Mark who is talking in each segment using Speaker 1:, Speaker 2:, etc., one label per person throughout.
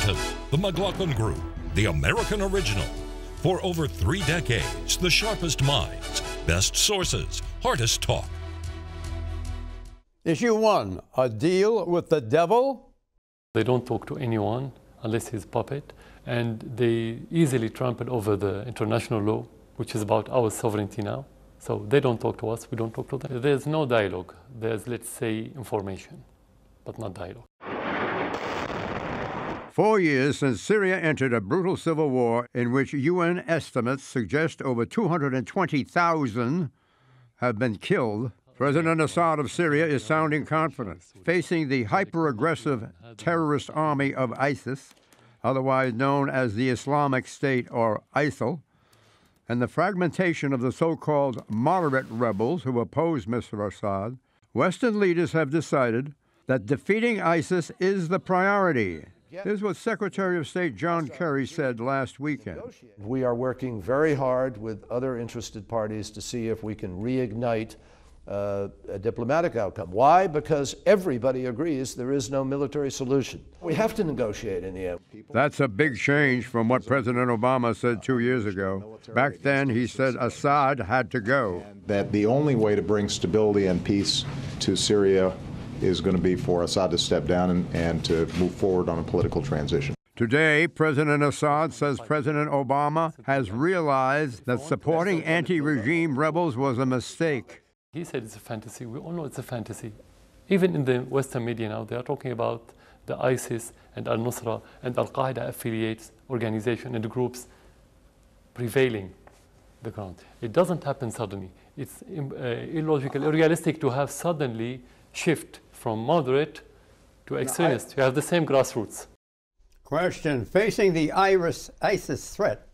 Speaker 1: Washington, the McLaughlin Group, the American original. For over 3 decades, the sharpest minds, best sources, hardest talk.
Speaker 2: Issue 1, a deal with the devil?
Speaker 3: They don't talk to anyone unless he's a puppet, and they easily trample over the international law, which is about our sovereignty now. So they don't talk to us, we don't talk to them. There's no dialogue. There's, let's say, information, but not dialogue.
Speaker 2: 4 years since Syria entered a brutal civil war in which UN estimates suggest over 220,000 have been killed, President Assad of Syria is sounding confident, facing the hyper-aggressive terrorist army of ISIS, otherwise known as the Islamic State or ISIL, and the fragmentation of the so-called moderate rebels who oppose Mr. Assad. Western leaders have decided that defeating ISIS is the priority. Here's what Secretary of State John Kerry said last weekend.
Speaker 4: We are working very hard with other interested parties to see if we can reignite a diplomatic outcome. Why? Because everybody agrees there is no military solution. We have to negotiate in the end.
Speaker 2: That's a big change from what President Obama said 2 years ago. Back then, he said Assad had to go.
Speaker 5: That the only way to bring stability and peace to Syria is going to be for Assad to step down and to move forward on a political transition.
Speaker 2: Today, President Assad says President Obama has realized that supporting anti-regime rebels was a mistake.
Speaker 3: He said it's a fantasy. We all know it's a fantasy. Even in the Western media now, they are talking about the ISIS and al-Nusra and al-Qaeda affiliates, organizations and groups prevailing the ground. It doesn't happen suddenly. It's illogical, unrealistic to have suddenly shift from moderate to extremist. You have the same grassroots.
Speaker 2: Question, facing the ISIS threat,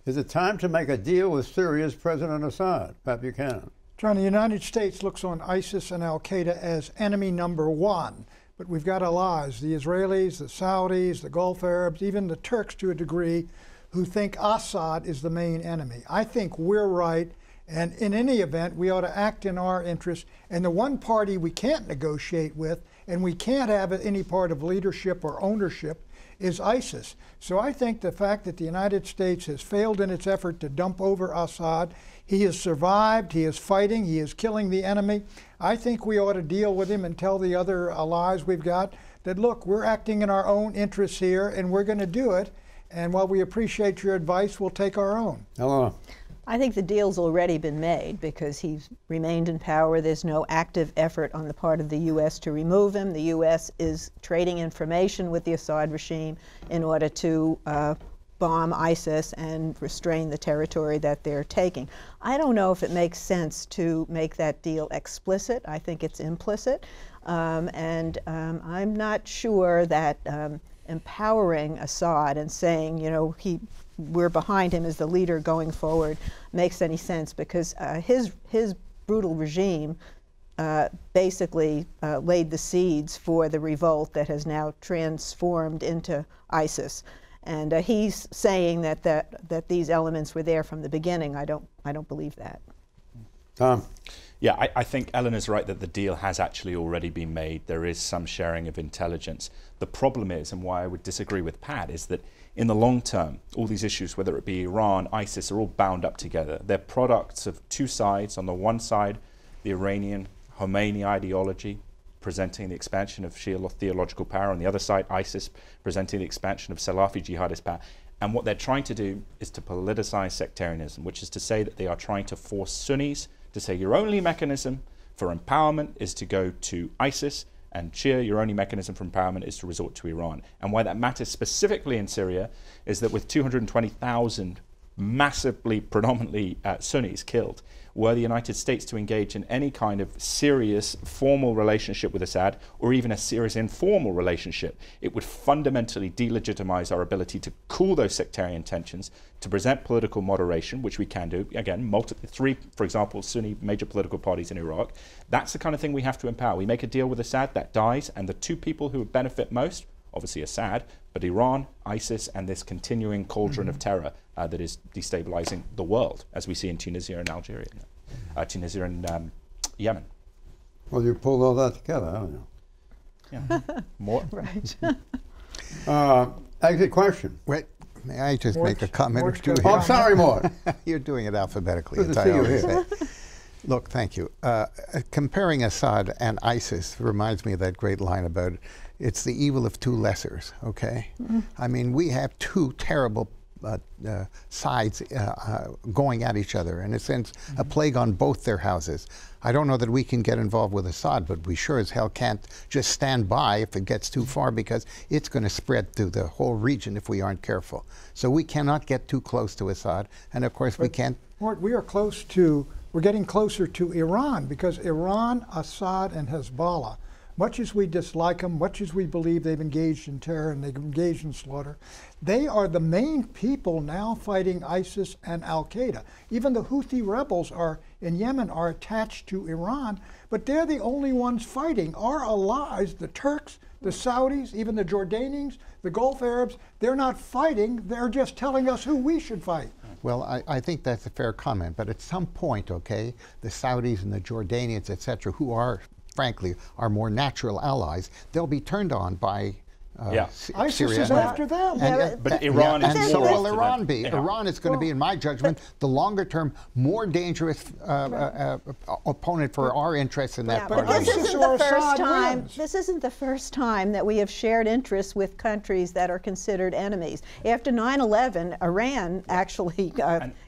Speaker 2: is it time to make a deal with Syria's President Assad? Pat Buchanan.
Speaker 6: John, the United States looks on ISIS and al-Qaeda as enemy number 1, but we've got allies, the Israelis, the Saudis, the Gulf Arabs, even the Turks to a degree, who think Assad is the main enemy. I think we're right, and in any event, we ought to act in our interest. And the one party we can't negotiate with, and we can't have any part of leadership or ownership, is ISIS. So I think the fact that the United States has failed in its effort to dump over Assad, he has survived, he is fighting, he is killing the enemy. I think we ought to deal with him and tell the other allies we've got that, look, we're acting in our own interests here and we're going to do it. And while we appreciate your advice, we'll take our own.
Speaker 2: Hello.
Speaker 7: I think the deal's already been made because he's remained in power. There's no active effort on the part of the U.S. to remove him. The U.S. is trading information with the Assad regime in order to bomb ISIS and restrain the territory that they're taking. I don't know if it makes sense to make that deal explicit. I think it's implicit. I'm not sure that empowering Assad and saying, you know, we're behind him as the leader going forward makes any sense, because his brutal regime basically laid the seeds for the revolt that has now transformed into ISIS. And he's saying that these elements were there from the beginning. I don't believe that.
Speaker 2: Tom.
Speaker 8: Yeah, I think Ellen is right that the deal has actually already been made. There is some sharing of intelligence. The problem is, and why I would disagree with Pat, is that in the long term, all these issues, whether it be Iran, ISIS, are all bound up together. They're products of two sides. On the one side, the Iranian Khomeini ideology, presenting the expansion of Shia theological power. On the other side, ISIS, presenting the expansion of Salafi jihadist power. And what they're trying to do is to politicize sectarianism, which is to say that they are trying to force Sunnis to say your only mechanism for empowerment is to go to ISIS, and Shia, your only mechanism for empowerment is to resort to Iran. And why that matters specifically in Syria is that with 220,000 massively, predominantly Sunnis killed, were the United States to engage in any kind of serious formal relationship with Assad, or even a serious informal relationship, it would fundamentally delegitimize our ability to cool those sectarian tensions, to present political moderation, which we can do. Again, three, for example, Sunni major political parties in Iraq. That's the kind of thing we have to empower. We make a deal with Assad, that dies, and the two people who would benefit most, obviously Assad, but Iran, ISIS, and this continuing cauldron of terror that is destabilizing the world, as we see in Tunisia and Algeria, Tunisia and Yemen.
Speaker 2: Well, you pulled all that together, haven't you?
Speaker 8: Yeah, more.
Speaker 7: Right.
Speaker 2: Exit question.
Speaker 9: Wait, may I just make a
Speaker 6: Mort-
Speaker 9: comment or
Speaker 6: Mort's
Speaker 9: two
Speaker 6: got a
Speaker 9: here?
Speaker 2: Oh, I'm sorry, Mort.
Speaker 9: You're doing it alphabetically,
Speaker 2: Good
Speaker 9: as
Speaker 2: to
Speaker 9: I
Speaker 2: see you
Speaker 9: always
Speaker 2: here.
Speaker 9: say. Look, thank you. Comparing Assad and ISIS reminds me of that great line about it's the evil of two lessers, okay? I mean, we have two terrible sides going at each other, in a sense, a plague on both their houses. I don't know that we can get involved with Assad, but we sure as hell can't just stand by if it gets too far, because it's going to spread through the whole region if we aren't careful. So we cannot get too close to Assad, and of course we can't.
Speaker 6: Mort, we're getting closer to Iran, because Iran, Assad, and Hezbollah, much as we dislike them, much as we believe they've engaged in terror and they've engaged in slaughter, they are the main people now fighting ISIS and Al-Qaeda. Even the Houthi rebels in Yemen are attached to Iran, but they're the only ones fighting. Our allies, the Turks, the Saudis, even the Jordanians, the Gulf Arabs, they're not fighting, they're just telling us who we should fight.
Speaker 9: Well, I think that's a fair comment, but at some point, okay, the Saudis and the Jordanians, et cetera, who are, frankly, our more natural allies, they'll be turned on by
Speaker 6: ISIS
Speaker 9: Syria.
Speaker 6: is after them.
Speaker 8: But Iran is
Speaker 9: and so
Speaker 8: more
Speaker 9: will
Speaker 8: after
Speaker 9: Iran
Speaker 8: them.
Speaker 9: be.
Speaker 8: Yeah.
Speaker 9: Iran is going to be, in my judgment, the longer term, more dangerous opponent for our interests in that part
Speaker 7: But
Speaker 9: of the
Speaker 7: this
Speaker 9: world.
Speaker 7: isn't the
Speaker 6: Assad
Speaker 7: first time.
Speaker 6: wins.
Speaker 7: This isn't the first time that we have shared interests with countries that are considered enemies. After 9/11, Iran actually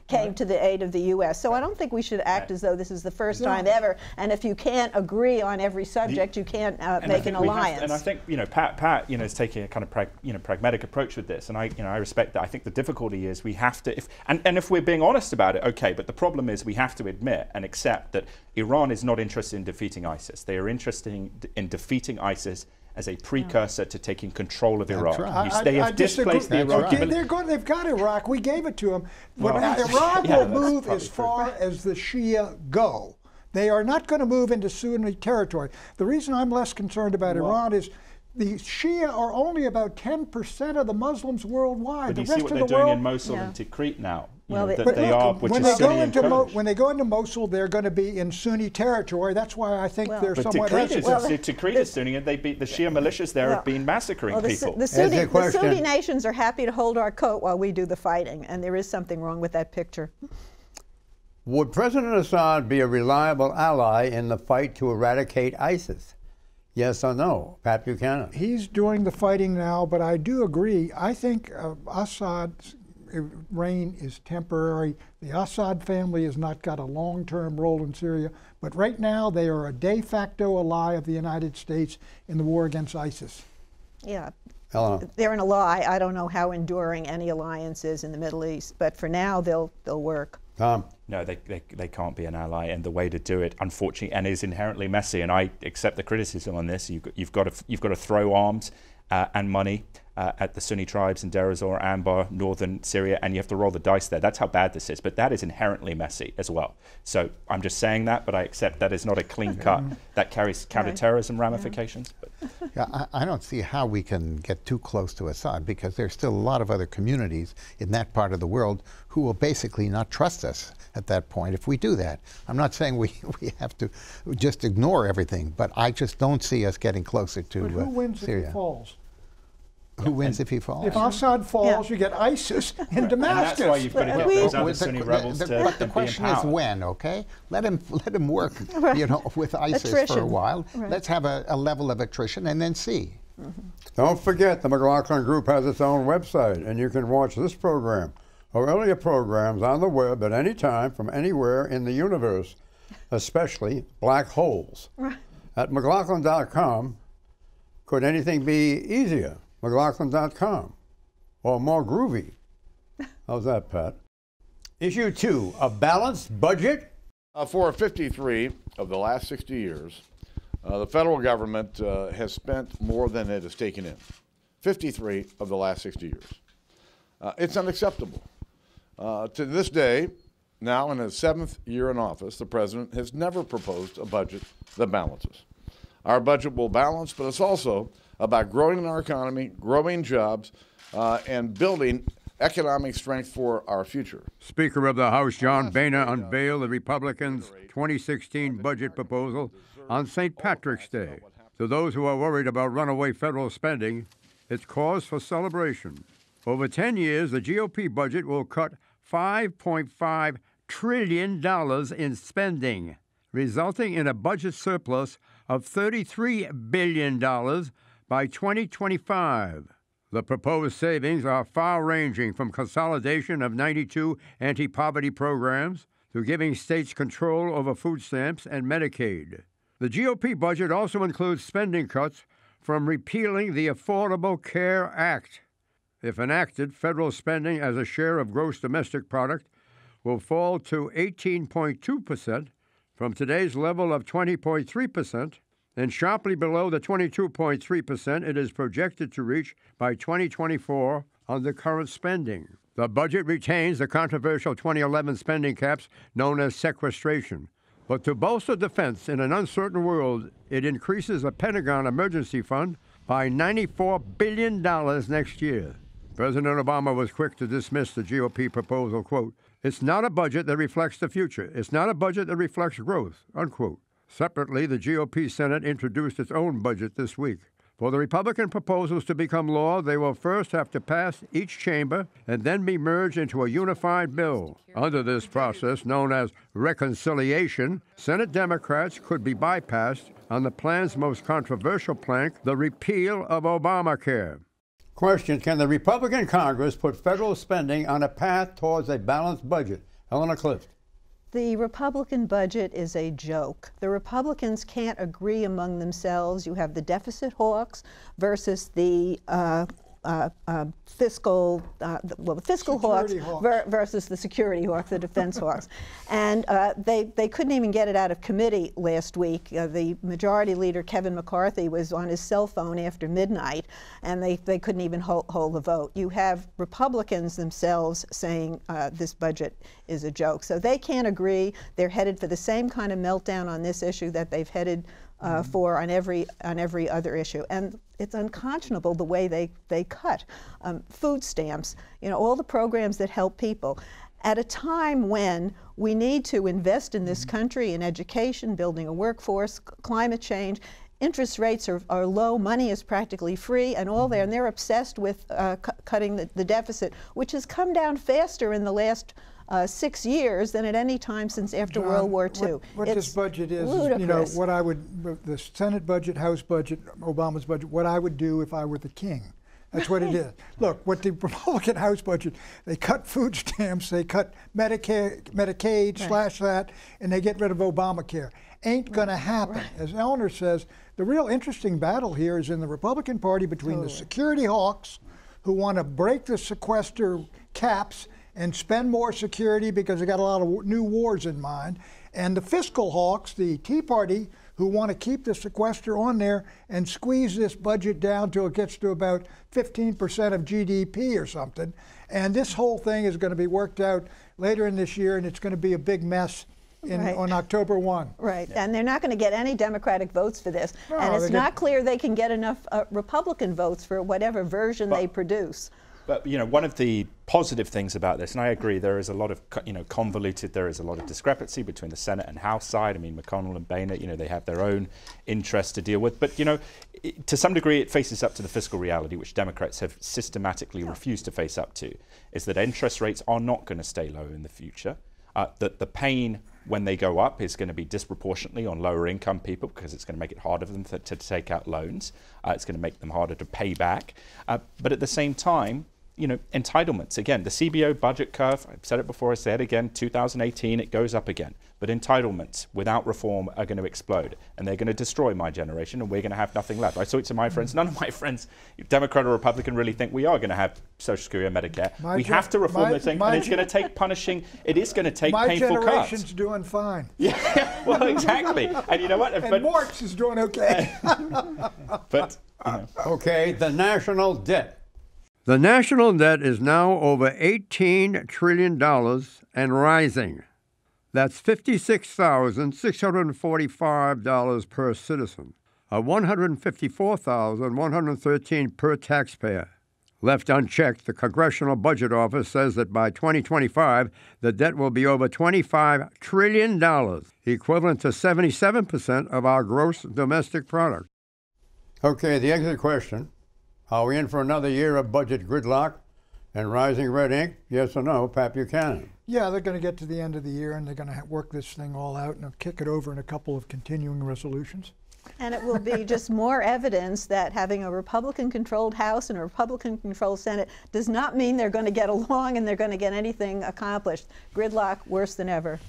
Speaker 7: came to the aid of the U.S. So I don't think we should act as though this is the first time ever. And if you can't agree on every subject, you can't make an alliance.
Speaker 8: And I think Pat is taking a kind of pragmatic approach with this, and I respect that. I think the difficulty is we have to, if we're being honest about it, okay. But the problem is we have to admit and accept that Iran is not interested in defeating ISIS. They are interested in defeating ISIS as a precursor to taking control of Iraq.
Speaker 9: right.
Speaker 8: They have displaced the Iraqi.
Speaker 6: They've got Iraq. We gave it to them. Iran will move as far as the Shia go. They are not going to move into Sunni territory. The reason I'm less concerned about Iran is the Shia are only about 10% of the Muslims worldwide.
Speaker 8: But
Speaker 6: The
Speaker 8: you
Speaker 6: rest
Speaker 8: see what
Speaker 6: of
Speaker 8: they're
Speaker 6: the
Speaker 8: doing
Speaker 6: world,
Speaker 8: in Mosul and Tikrit now.
Speaker 7: Well,
Speaker 8: That
Speaker 7: but
Speaker 8: they
Speaker 6: look,
Speaker 8: are, which
Speaker 6: when
Speaker 8: is
Speaker 6: they go
Speaker 8: Sunni and
Speaker 6: into
Speaker 8: Kurdish.
Speaker 6: when they go into Mosul, they're going to be in Sunni territory. That's why I think they're
Speaker 8: But
Speaker 6: somewhat
Speaker 8: Tikrit is Sunni, and the Shia militias there have been massacring people.
Speaker 7: The Sunni nations are happy to hold our coat while we do the fighting, and there is something wrong with that picture.
Speaker 2: Would President Assad be a reliable ally in the fight to eradicate ISIS? Yes or no? Pat Buchanan.
Speaker 6: He's doing the fighting now, but I do agree. I think Assad's reign is temporary. The Assad family has not got a long-term role in Syria, but right now they are a de facto ally of the United States in the war against ISIS.
Speaker 7: Yeah.
Speaker 2: Helena.
Speaker 7: They're an ally. I don't know how enduring any alliance is in the Middle East, but for now they'll work.
Speaker 2: Tom.
Speaker 8: No, they can't be an ally, and the way to do it, unfortunately, and is inherently messy. And I accept the criticism on this. You've got to throw arms and money at the Sunni tribes in Deir ez-Zor, Anbar, northern Syria, and you have to roll the dice there. That's how bad this is. But that is inherently messy as well. So I'm just saying that, but I accept that is not a clean cut. That carries counterterrorism ramifications. But.
Speaker 9: Yeah, I don't see how we can get too close to Assad, because there's still a lot of other communities in that part of the world who will basically not trust us at that point if we do that. I'm not saying we have to just ignore everything, but I just don't see us getting closer to
Speaker 6: But who wins
Speaker 9: Syria.
Speaker 6: if he falls?
Speaker 9: Who wins if he falls?
Speaker 6: If Assad falls, you get ISIS in Damascus.
Speaker 8: And that's why you've got to get those other Sunni rebels to
Speaker 9: But the
Speaker 8: be
Speaker 9: question is
Speaker 8: empowered.
Speaker 9: when, okay? Let him work, with ISIS for a
Speaker 7: Attrition.
Speaker 9: while. Let's have a level of attrition and then see.
Speaker 2: Don't forget, the McLaughlin Group has its own website, and you can watch this program or earlier programs on the web at any time from anywhere in the universe, especially black holes. At McLaughlin.com, could anything be easier? McLaughlin.com, or more groovy. How's that, Pat? Issue 2, a balanced budget?
Speaker 10: For 53 of the last 60 years, the federal government has spent more than it has taken in. 53 of the last 60 years. It's unacceptable. To this day, now in his 7th year in office, the president has never proposed a budget that balances. Our budget will balance, but it's also about growing our economy, growing jobs, and building economic strength for our future.
Speaker 2: Speaker of the House John Boehner unveiled the Republicans' 2016 budget proposal on St. Patrick's Day. To those who are worried about runaway federal spending, It's cause for celebration. Over 10 years, the GOP budget will cut $5.5 trillion in spending, resulting in a budget surplus of $33 billion by 2025. The proposed savings are far-ranging, from consolidation of 92 anti-poverty programs to giving states control over food stamps and Medicaid. The GOP budget also includes spending cuts from repealing the Affordable Care Act. If enacted, federal spending as a share of gross domestic product will fall to 18.2% from today's level of 20.3%, and sharply below the 22.3% it is projected to reach by 2024 under current spending. The budget retains the controversial 2011 spending caps known as sequestration. But to bolster defense in an uncertain world, it increases the Pentagon emergency fund by $94 billion next year. President Obama was quick to dismiss the GOP proposal, quote, "It's not a budget that reflects the future. It's not a budget that reflects growth," unquote. Separately, the GOP Senate introduced its own budget this week. For the Republican proposals to become law, they will first have to pass each chamber and then be merged into a unified bill. Under this process, known as reconciliation, Senate Democrats could be bypassed on the plan's most controversial plank, the repeal of Obamacare. Question: can the Republican Congress put federal spending on a path towards a balanced budget? Helena Clift.
Speaker 7: The Republican budget is a joke. The Republicans can't agree among themselves. You have the deficit hawks versus the fiscal hawks versus the security hawks, the defense hawks. And they couldn't even get it out of committee last week. The majority leader, Kevin McCarthy, was on his cell phone after midnight, and they couldn't even hold the vote. You have Republicans themselves saying this budget is a joke. So they can't agree. They're headed for the same kind of meltdown on this issue that they've headed for on every other issue. And it's unconscionable the way they cut food stamps, all the programs that help people. At a time when we need to invest in this country in education, building a workforce, climate change, interest rates are low, money is practically free, and all there. And they're obsessed with cutting the deficit, which has come down faster in the last 6 years than at any time since after World War II.
Speaker 6: What this budget is,
Speaker 7: ludicrous.
Speaker 6: what I would, the Senate budget, House budget, Obama's budget, what I would do if I were the king. That's what it is. Look, what the Republican House budget, they cut food stamps, they cut Medicaid, slash that, and they get rid of Obamacare. Ain't gonna happen. As Eleanor says, the real interesting battle here is in the Republican Party between the security hawks, who want to break the sequester caps and spend more security because they got a lot of new wars in mind, and the fiscal hawks, the Tea Party, who want to keep the sequester on there and squeeze this budget down till it gets to about 15% of GDP or something. And this whole thing is going to be worked out later in this year, and it's going to be a big mess on October 1.
Speaker 7: Right, and they're not going to get any Democratic votes for this.
Speaker 6: No,
Speaker 7: and it's not clear they can get enough Republican votes for whatever version they produce.
Speaker 8: But one of the positive things about this, and I agree, there is a lot of convoluted, there is a lot of discrepancy between the Senate and House side. I mean, McConnell and Boehner, they have their own interests to deal with. But to some degree, it faces up to the fiscal reality, which Democrats have systematically refused to face up to, is that interest rates are not going to stay low in the future. That the pain when they go up is going to be disproportionately on lower income people, because it's going to make it harder for them to take out loans. It's going to make them harder to pay back. But at the same time, entitlements. Again, the CBO budget curve, I've said it before, I say it again, 2018, it goes up again. But entitlements without reform are going to explode, and they're going to destroy my generation, and we're going to have nothing left. I talk to my friends. None of my friends, Democrat or Republican, really think we are going to have Social Security or Medicare. We have to reform the thing, and it's going to take it is going to take painful cuts.
Speaker 6: My generation's doing fine.
Speaker 8: Yeah, well, exactly. And you know what?
Speaker 6: And Marx is doing okay.
Speaker 8: But,
Speaker 2: Okay, the national debt. The national debt is now over $18 trillion and rising. That's $56,645 per citizen, $154,113 per taxpayer. Left unchecked, the Congressional Budget Office says that by 2025, the debt will be over $25 trillion, equivalent to 77% of our gross domestic product. Okay, the exit question. Are we in for another year of budget gridlock and rising red ink? Yes or no, Pat Buchanan?
Speaker 6: Yeah, they're going to get to the end of the year and they're going to work this thing all out and kick it over in a couple of continuing resolutions.
Speaker 7: And it will be just more evidence that having a Republican-controlled House and a Republican-controlled Senate does not mean they're going to get along and they're going to get anything accomplished. Gridlock worse than ever.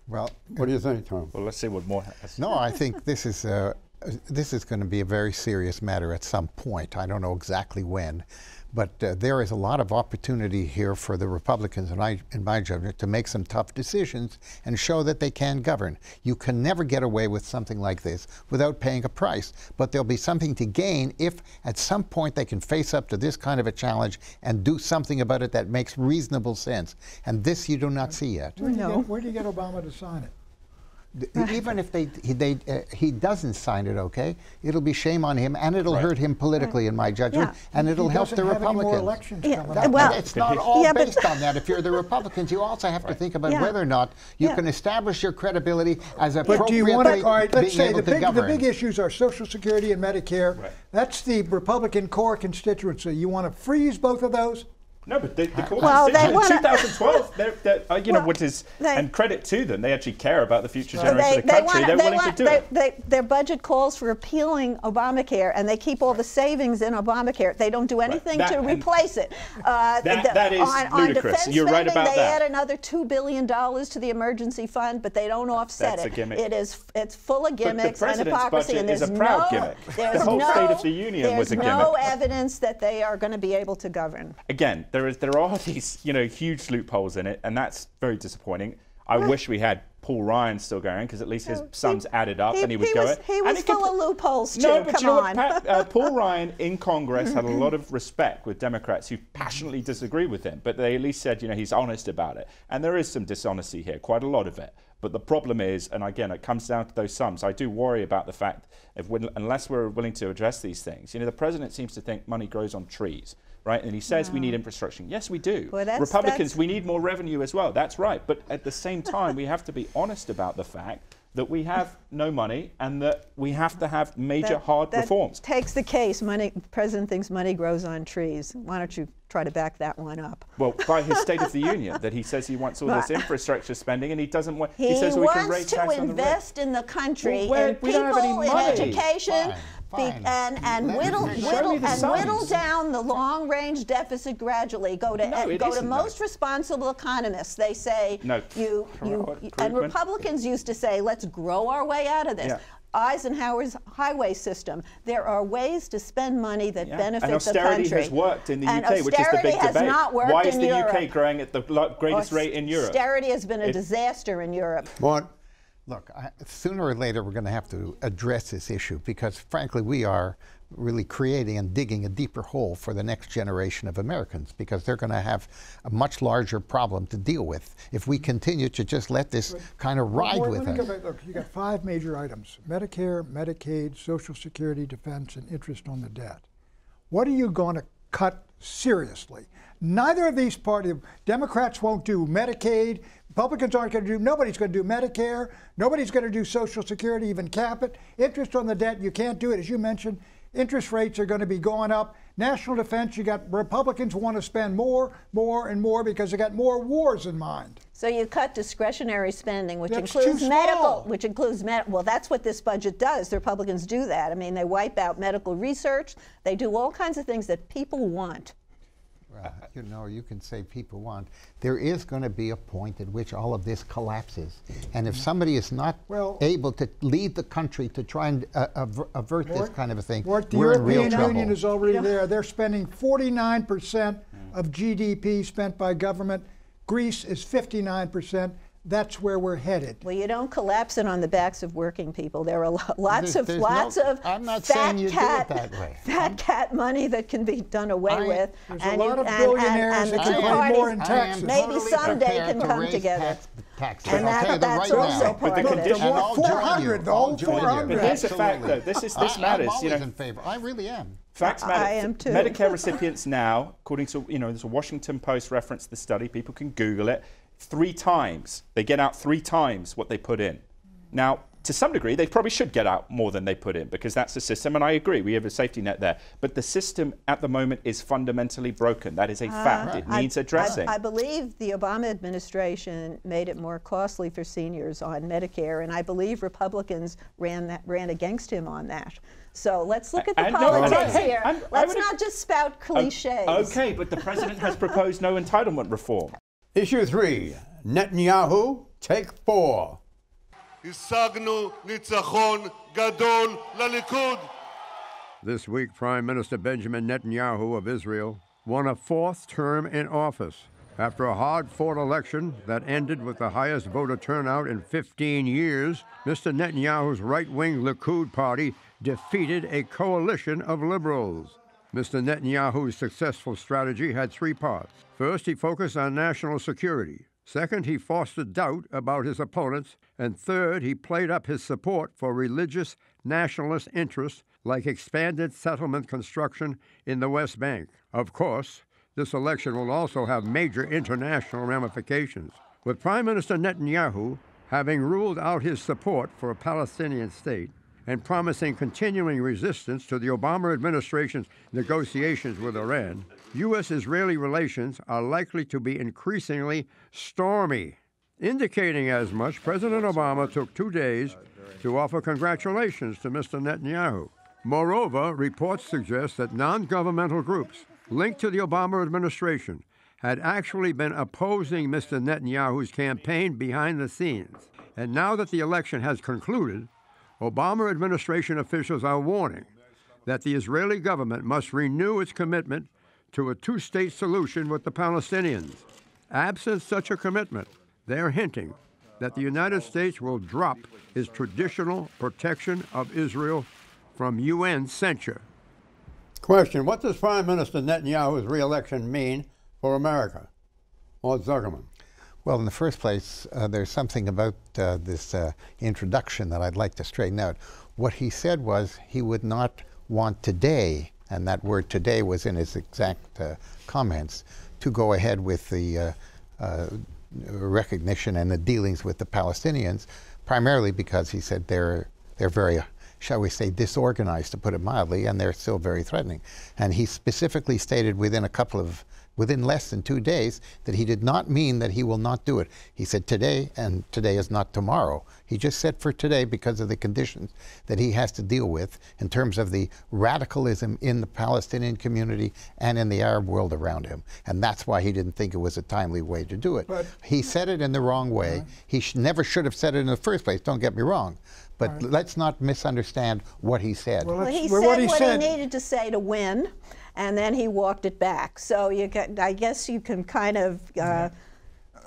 Speaker 9: Well,
Speaker 2: what do you think, Tom?
Speaker 8: Well, let's see what more.
Speaker 9: No, I think this is going to be a very serious matter at some point. I don't know exactly when. But there is a lot of opportunity here for the Republicans, in my judgment, to make some tough decisions and show that they can govern. You can never get away with something like this without paying a price. But there'll be something to gain if at some point they can face up to this kind of a challenge and do something about it that makes reasonable sense. And this you do not see yet.
Speaker 6: Where do you get Obama to sign it?
Speaker 9: Even if he doesn't sign it, okay, it'll be shame on him, and it'll hurt him politically, in my judgment, and it'll help the Republicans.
Speaker 6: Well,
Speaker 9: it's not all based on that. If you're the Republicans, you also have to think about whether or not you can establish your credibility as appropriately
Speaker 6: being able to govern. Let's say the big issues are Social Security and Medicare. Right. That's the Republican core constituency. You want to freeze both of those?
Speaker 8: No, but the core constituency in 2012, you know, what is, and credit to them, they actually care about the future generation of the country. They're willing to do it.
Speaker 7: Their budget calls for repealing Obamacare, and they keep all the savings in Obamacare. They don't do anything to replace it.
Speaker 8: That is ludicrous. You're right about that.
Speaker 7: They add another $2 billion to the emergency fund, but they don't offset
Speaker 8: it. That's a gimmick.
Speaker 7: It's full of gimmicks and hypocrisy, and
Speaker 8: there's no. The president's budget is a proud gimmick. The whole State of the Union was a gimmick.
Speaker 7: There's no evidence that they are going to be able to govern.
Speaker 8: Again, there are these, you know, huge loopholes in it, and that's very disappointing. I wish we had Paul Ryan still going, because at least his sums added up, and he would go.
Speaker 7: He was full of loopholes too.
Speaker 8: No, but you know what, Pat, Paul Ryan in Congress had a lot of respect with Democrats who passionately disagree with him, but they at least said, you know, he's honest about it. And there is some dishonesty here, quite a lot of it. But the problem is, and again, it comes down to those sums. I do worry about the fact, unless we're willing to address these things, you know, the president seems to think money grows on trees. Right, and he says we need infrastructure. Yes, we do.
Speaker 7: Well,
Speaker 8: Republicans, we need more revenue as well. That's right. But at the same time, we have to be honest about the fact that we have no money and that we have to have major hard reforms.
Speaker 7: Takes the case. The president thinks money grows on trees. Why don't you try to back that one up?
Speaker 8: Well, by his State of the Union, that he says he wants all this infrastructure spending, and he doesn't want.
Speaker 7: He
Speaker 8: says we can raise tax on the rich.
Speaker 7: wants to invest in the country, in
Speaker 8: we don't have any
Speaker 7: people, in
Speaker 8: money.
Speaker 7: education. And whittle down the long-range deficit gradually. Go to most responsible economists. They say and Republicans used to say, let's grow our way out of this. Yeah. Eisenhower's highway system. There are ways to spend money that benefit the country.
Speaker 8: And austerity has worked in the UK, which is the big debate. Why is the UK growing at the greatest rate in Europe?
Speaker 7: Austerity has been a disaster in Europe.
Speaker 2: What?
Speaker 9: Look, sooner or later we're going to have to address this issue because, frankly, we are really creating and digging a deeper hole for the next generation of Americans because they're going to have a much larger problem to deal with if we continue to just let this kind of ride with us.
Speaker 6: Look, you got 5 major items: Medicare, Medicaid, Social Security, defense, and interest on the debt. What are you going to cut seriously? Neither of these parties, Democrats won't do Medicaid, Republicans aren't going to do, nobody's going to do Medicare, nobody's going to do Social Security, even cap it. Interest on the debt, you can't do it. As you mentioned, interest rates are going to be going up. National defense, you got Republicans who want to spend more and more because they got more wars in mind.
Speaker 7: So you cut discretionary spending, which includes medical, well, that's what this budget does. The Republicans do that. I mean, they wipe out medical research. They do all kinds of things that people want.
Speaker 9: Well, you know, you can say people want. There is going to be a point at which all of this collapses. And if somebody is not able to lead the country to try and avert this kind of a thing, we're in real trouble.
Speaker 6: The European Union is already there. They're spending 49% of GDP spent by government. Greece is 59%. That's where we're headed.
Speaker 7: Well, you don't collapse it on the backs of working people. There are lots of
Speaker 9: I'm not saying you do it that way.
Speaker 7: Fat cat money that can be done away with.
Speaker 6: There's a lot of billionaires that can pay more in taxes.
Speaker 7: Maybe someday can come together.
Speaker 9: And
Speaker 7: that's also part of it.
Speaker 6: The whole 400, the whole 400.
Speaker 8: But here's a fact, though. This matters.
Speaker 9: I'm always in favor. I really am.
Speaker 8: Facts matter.
Speaker 7: I am too.
Speaker 8: Medicare recipients now, according to, there's a Washington Post reference to the study. People can Google it. 3 times. They get out 3 times what they put in. Now, to some degree, they probably should get out more than they put in, because that's the system. And I agree, we have a safety net there. But the system at the moment is fundamentally broken. That is a fact. It needs addressing.
Speaker 7: I believe the Obama administration made it more costly for seniors on Medicare, and I believe Republicans ran against him on that. So let's look at the politics here. Let's not just spout cliches.
Speaker 8: Okay, but the president has proposed no entitlement reform.
Speaker 2: Issue 3, Netanyahu, take 4.
Speaker 11: השגנו ניצחון גדול לליכוד.
Speaker 2: This week, Prime Minister Benjamin Netanyahu of Israel won a 4th term in office after a hard-fought election that ended with the highest voter turnout in 15 years. Mr. Netanyahu's right-wing Likud party defeated a coalition of liberals. Mr. Netanyahu's successful strategy had 3 parts. First, he focused on national security. Second, he fostered doubt about his opponents. And third, he played up his support for religious nationalist interests like expanded settlement construction in the West Bank. Of course, this election will also have major international ramifications, with Prime Minister Netanyahu having ruled out his support for a Palestinian state and promising continuing resistance to the Obama administration's negotiations with Iran. U.S.-Israeli relations are likely to be increasingly stormy. Indicating as much, President Obama took 2 days to offer congratulations to Mr. Netanyahu. Moreover, reports suggest that non-governmental groups linked to the Obama administration had actually been opposing Mr. Netanyahu's campaign behind the scenes. And now that the election has concluded, Obama administration officials are warning that the Israeli government must renew its commitment to a 2-state solution with the Palestinians. Absent such a commitment, they're hinting that the United States will drop its traditional protection of Israel from UN censure. Question: what does Prime Minister Netanyahu's re-election mean for America? Lord Zuckerman.
Speaker 9: Well, in the first place, there's something about this introduction that I'd like to straighten out. What he said was he would not want today, and that word today was in his exact comments, to go ahead with the recognition and the dealings with the Palestinians, primarily because he said they're very, shall we say, disorganized, to put it mildly, and they're still very threatening. And he specifically stated within less than 2 days that he did not mean that he will not do it. He said today, and today is not tomorrow. He just said for today because of the conditions that he has to deal with in terms of the radicalism in the Palestinian community and in the Arab world around him. And that's why he didn't think it was a timely way to do it. But he said it in the wrong way. He never should have said it in the first place, don't get me wrong. But let's not misunderstand what he said.
Speaker 7: Well, he said what he needed to say to win, and then he walked it back. So I guess you can kind of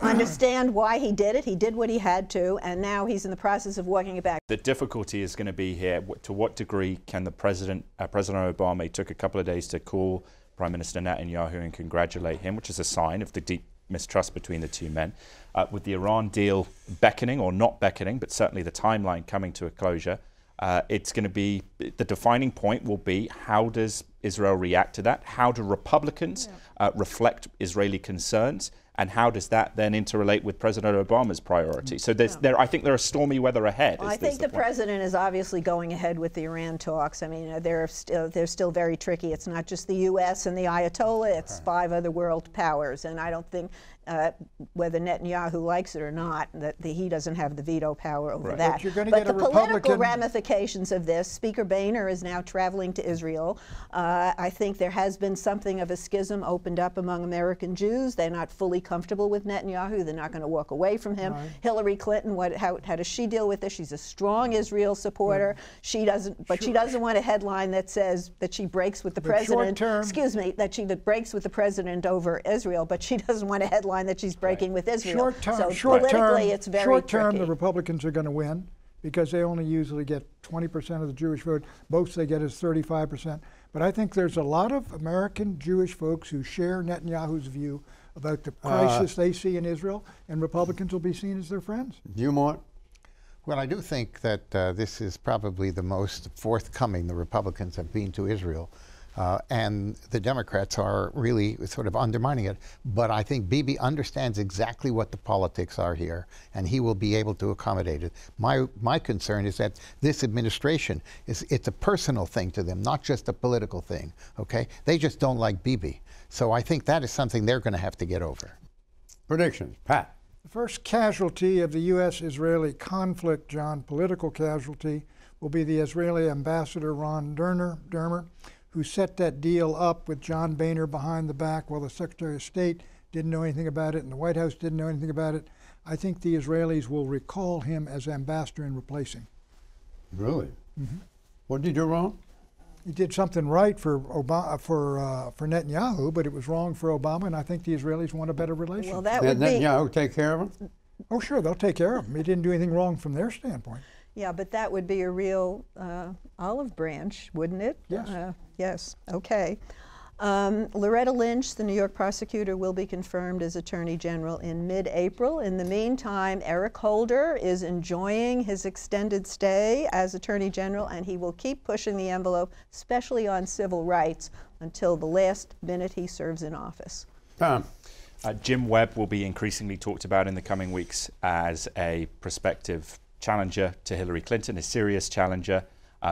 Speaker 7: understand why he did it. He did what he had to, and now he's in the process of walking it back.
Speaker 8: The difficulty is going to be here, to what degree can the President Obama, he took a couple of days to call Prime Minister Netanyahu and congratulate him, which is a sign of the deep mistrust between the two men. With the Iran deal beckoning, or not beckoning, but certainly the timeline coming to a closure, it's going to be, the defining point will be, how does Israel react to that? How do Republicans reflect Israeli concerns? And how does that then interrelate with President Obama's priorities? So I think there are stormy weather ahead.
Speaker 7: Well, I think the president is obviously going ahead with the Iran talks. I mean, they're still very tricky. It's not just the U.S. and the Ayatollah, it's 5 other world powers. And I don't think, whether Netanyahu likes it or not, that he doesn't have the veto power over that. But the political ramifications of this, Speaker Boehner is now traveling to Israel. I think there has been something of a schism opened up among American Jews. They're not fully comfortable with Netanyahu. They're not going to walk away from him. Hillary Clinton, how does she deal with this? She's a strong Israel supporter. She doesn't want a headline that says that she breaks with the president. Excuse me, that breaks with the president over Israel, but she doesn't want a headline that she's breaking with Israel. Politically, it's very
Speaker 6: short term,
Speaker 7: tricky.
Speaker 6: the Republicans are going to win because they only usually get 20% of the Jewish vote. Most they get is 35%. But I think there's a lot of American Jewish folks who share Netanyahu's view about the crisis they see in Israel, and Republicans will be seen as their friends.
Speaker 2: Dumont?
Speaker 9: Well, I do think that this is probably the most forthcoming the Republicans have been to Israel And the Democrats are really sort of undermining it. But I think Bibi understands exactly what the politics are here, and he will be able to accommodate it. My concern is that this administration, it's a personal thing to them, not just a political thing, okay? They just don't like Bibi. So I think that is something they're going to have to get over.
Speaker 2: Predictions, Pat.
Speaker 6: The first casualty of the U.S.-Israeli conflict, John, political casualty, will be the Israeli ambassador Ron Dermer, who set that deal up with John Boehner behind the back while the Secretary of State didn't know anything about it and the White House didn't know anything about it. I think the Israelis will recall him as ambassador and replace him.
Speaker 2: Really? Mm-hmm. What did he do wrong?
Speaker 6: He did something right for Netanyahu, but it was wrong for Obama, and I think the Israelis want a better relationship.
Speaker 7: Well, that would
Speaker 2: Netanyahu take care of him?
Speaker 6: Oh, sure, they'll take care of him. He didn't do anything wrong from their standpoint.
Speaker 7: Yeah, but that would be a real olive branch, wouldn't it?
Speaker 6: Yes.
Speaker 7: Yes, okay. Loretta Lynch, the New York prosecutor, will be confirmed as Attorney General in mid-April. In the meantime, Eric Holder is enjoying his extended stay as Attorney General, and he will keep pushing the envelope, especially on civil rights, until the last minute he serves in office.
Speaker 2: Tom.
Speaker 8: Jim Webb will be increasingly talked about in the coming weeks as a prospective challenger to Hillary Clinton, a serious challenger,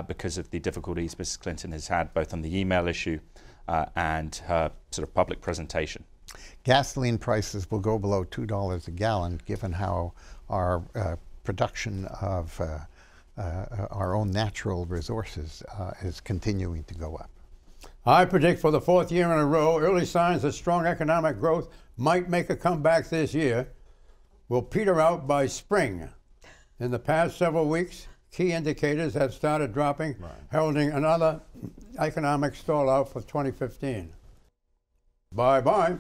Speaker 8: because of the difficulties Mrs. Clinton has had both on the email issue and her sort of public presentation.
Speaker 9: Gasoline prices will go below $2 a gallon, given how our production of our own natural resources is continuing to go up.
Speaker 2: I predict for the fourth year in a row, early signs of strong economic growth might make a comeback this year, will peter out by spring. In the past several weeks, key indicators have started dropping, heralding another economic stall out for 2015. Bye-bye.